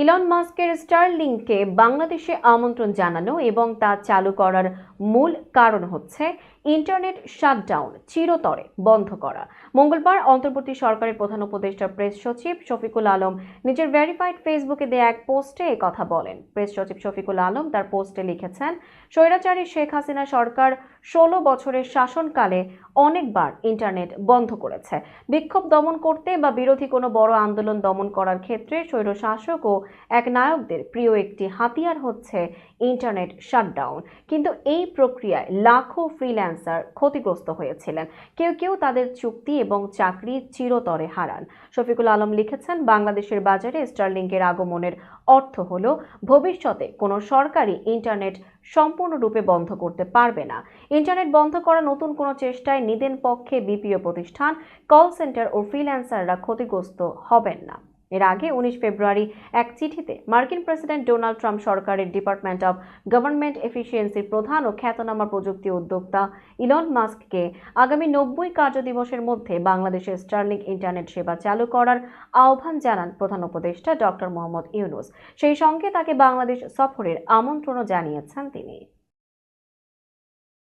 Elon মাস্কের স্টারলিংককে বাংলাদেশে আমন্ত্রণ জানানো এবং তা চালু করার মূল কারণ হচ্ছে ইন্টারনেট শাটডাউন চিরতরে বন্ধ করা। মঙ্গলবার অন্তর্বর্তী সরকারের প্রধান উপদেষ্টা প্রেস সচিব শফিকুল আলম নিজের ভেরিফাইড ফেসবুকে দেয়া এক পোস্টে কথা বলেন। প্রেস সচিব শফিকুল আলম তার পোস্টে লিখেছেন, স্বৈরাচারী শেখ হাসিনা সরকার ১৬ বছরের শাসনকালে অনেকবার ইন্টারনেট বন্ধ করেছে। বিক্ষোভ দমন করতে বা বিরোধী কোনো বড় আন্দোলন দমন করার ক্ষেত্রে স্বৈরশাসক ও একনায়কদের প্রিয় একটি হাতিয়ার হচ্ছে ইন্টারনেট শাটডাউন। কিন্তু এই প্রক্রিয়ায় লাখো ফ্রিল্যান্সার ক্ষতিগ্রস্ত হয়েছিলেন। কেউ কেউ তাদের চুক্তি এবং চাকরি চিরতরে হারান। শফিকুল আলম লিখেছেন, বাংলাদেশের বাজারে স্টারলিংকের আগমনের অর্থ হলো ভবিষ্যতে কোনো সরকারি ইন্টারনেট সম্পূর্ণরূপে বন্ধ করতে পারবে না। ইন্টারনেট বন্ধ করা নতুন কোনো চেষ্টায় নিদেন পক্ষে বিপিও প্রতিষ্ঠান, কল সেন্টার ও ফ্রিল্যান্সাররা ক্ষতিগ্রস্ত হবেন না। এর আগে ১৯ ফেব্রুয়ারি এক চিঠিতে মার্কিন প্রেসিডেন্ট ডোনাল্ড ট্রাম্প সরকারের ডিপার্টমেন্ট অব গভর্নমেন্ট এফিসিয়েন্সির প্রধান ও খ্যাতনামা প্রযুক্তি উদ্যোক্তা ইলন মাস্ককে আগামী ৯০ কার্যদিবসের মধ্যে বাংলাদেশে স্টারলিংক ইন্টারনেট সেবা চালু করার আহ্বান জানান প্রধান উপদেষ্টা ডক্টর মোহাম্মদ ইউনূস। সেই সঙ্গে তাকে বাংলাদেশ সফরের আমন্ত্রণও জানিয়েছেন তিনি।